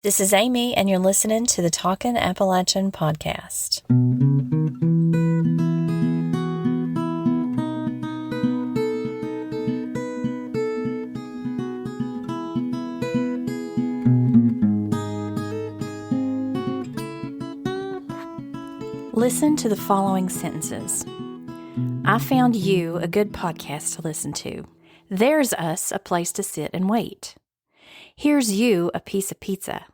This is Amy, and you're listening to the Talkin' Appalachian podcast. Listen to the following sentences. I found you a good podcast to listen to. There's us a place to sit and wait. Here's you a piece of pizza.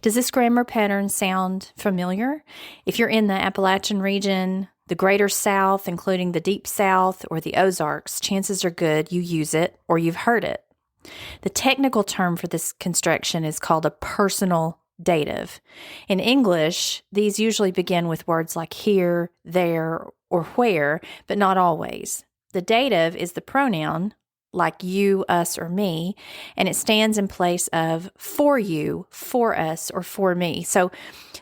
Does this grammar pattern sound familiar? If you're in the Appalachian region, the Greater South, including the Deep South or the Ozarks, chances are good you use it or you've heard it. The technical term for this construction is called a personal dative. In English, these usually begin with words like here, there, or where, but not always. The dative is the pronoun, like you, us, or me, and it stands in place of for you, for us, or for me. So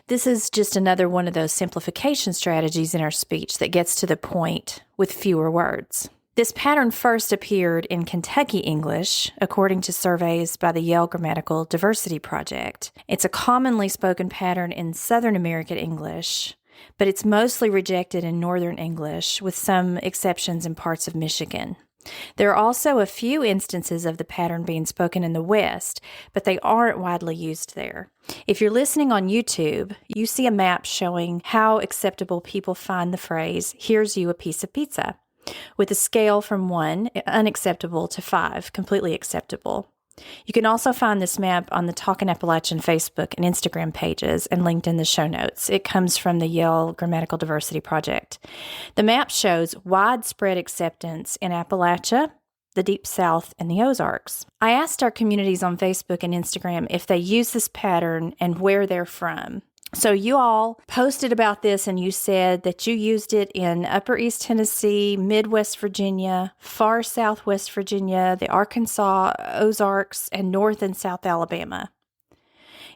this is just another one of those simplification strategies in our speech that gets to the point with fewer words. This pattern first appeared in Kentucky English, according to surveys by the Yale Grammatical Diversity Project. It's a commonly spoken pattern in Southern American English, but it's mostly rejected in Northern English, with some exceptions in parts of Michigan. There are also a few instances of the pattern being spoken in the West, but they aren't widely used there. If you're listening on YouTube, you see a map showing how acceptable people find the phrase, here's you a piece of pizza, with a scale from 1, unacceptable, to 5, completely acceptable. You can also find this map on the Talkin' Appalachian Facebook and Instagram pages and linked in the show notes. It comes from the Yale Grammatical Diversity Project. The map shows widespread acceptance in Appalachia, the Deep South, and the Ozarks. I asked our communities on Facebook and Instagram if they use this pattern and where they're from. So you all posted about this and you said that you used it in Upper East Tennessee, Midwest Virginia, far Southwest Virginia, the Arkansas, Ozarks, and North and South Alabama.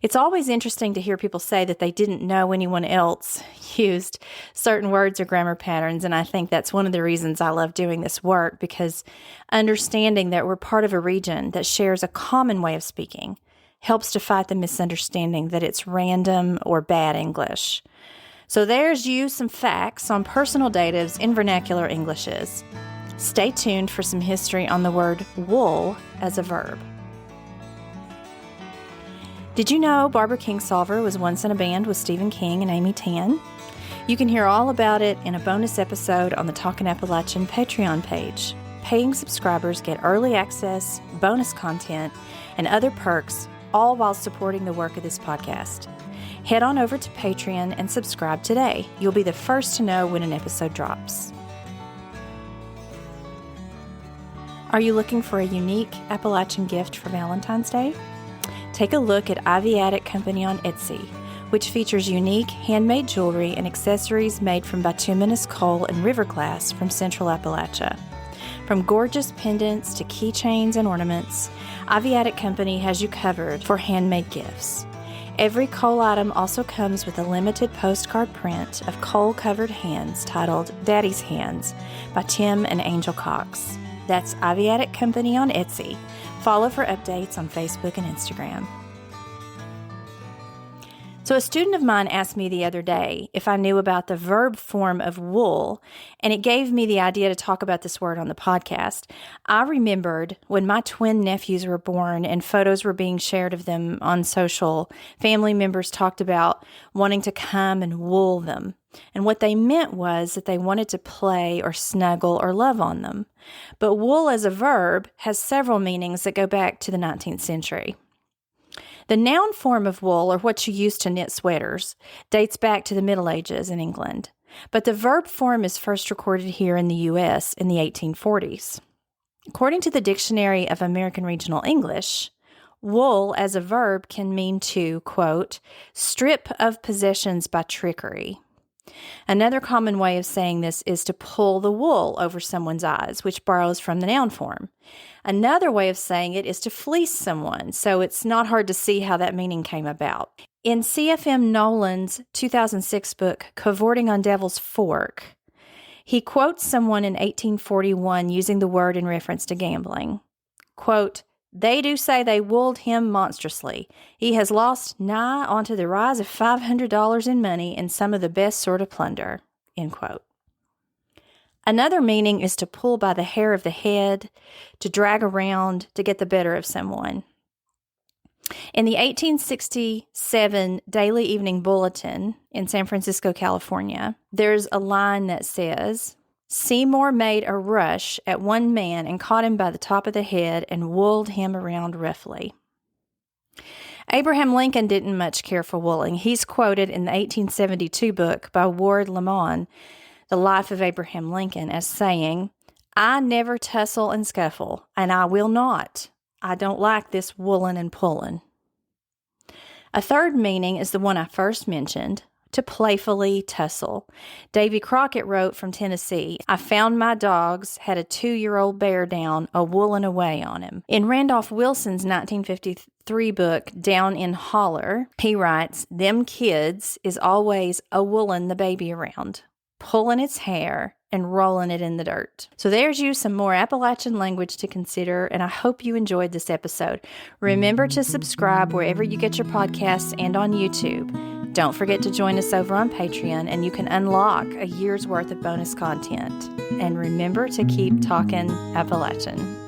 It's always interesting to hear people say that they didn't know anyone else used certain words or grammar patterns, and I think that's one of the reasons I love doing this work, because understanding that we're part of a region that shares a common way of speaking helps to fight the misunderstanding that it's random or bad English. So there's you some facts on personal datives in vernacular Englishes. Stay tuned for some history on the word wool as a verb. Did you know Barbara Kingsolver was once in a band with Stephen King and Amy Tan? You can hear all about it in a bonus episode on the Talkin' Appalachian Patreon page. Paying subscribers get early access, bonus content, and other perks, all while supporting the work of this podcast. Head on over to Patreon and subscribe today. You'll be the first to know when an episode drops. Are you looking for a unique Appalachian gift for Valentine's Day? Take a look at Ivy Attic Company on Etsy, which features unique handmade jewelry and accessories made from bituminous coal and river glass from Central Appalachia. From gorgeous pendants to keychains and ornaments, Ivy Attic Company has you covered for handmade gifts. Every coal item also comes with a limited postcard print of coal-covered hands titled Daddy's Hands by Tim and Angel Cox. That's Ivy Attic Company on Etsy. Follow for updates on Facebook and Instagram. So a student of mine asked me the other day if I knew about the verb form of wool, and it gave me the idea to talk about this word on the podcast. I remembered when my twin nephews were born and photos were being shared of them on social, family members talked about wanting to come and wool them. And what they meant was that they wanted to play or snuggle or love on them. But wool as a verb has several meanings that go back to the 19th century. The noun form of wool, or what you use to knit sweaters, dates back to the Middle Ages in England, but the verb form is first recorded here in the U.S. in the 1840s. According to the Dictionary of American Regional English, wool as a verb can mean to, quote, strip of possessions by trickery. Another common way of saying this is to pull the wool over someone's eyes, which borrows from the noun form. Another way of saying it is to fleece someone, so it's not hard to see how that meaning came about. In C.F.M. Nolan's 2006 book, Cavorting on Devil's Fork, he quotes someone in 1841 using the word in reference to gambling. Quote, They do say they wooled him monstrously. He has lost nigh onto the rise of $500 in money and some of the best sort of plunder." End quote. Another meaning is to pull by the hair of the head, to drag around, to get the better of someone. In the 1867 Daily Evening Bulletin in San Francisco, California, there's a line that says, "Seymour made a rush at one man and caught him by the top of the head and wooled him around roughly." Abraham Lincoln didn't much care for wooling. He's quoted in the 1872 book by Ward Lamon, The Life of Abraham Lincoln, as saying, "I never tussle and scuffle, and I will not. I don't like this woolin' and pullin'." A third meaning is the one I first mentioned, to playfully tussle. Davy Crockett wrote from Tennessee, "I found my dogs had a 2-year-old bear down, a woolin' away on him." In Randolph Wilson's 1953 book, Down in Holler, he writes, "Them kids is always a woolin' the baby around, pulling its hair and rolling it in the dirt." So there's you some more Appalachian language to consider, and I hope you enjoyed this episode. Remember to subscribe wherever you get your podcasts and on YouTube. Don't forget to join us over on Patreon, and you can unlock a year's worth of bonus content. And remember to keep talking Appalachian.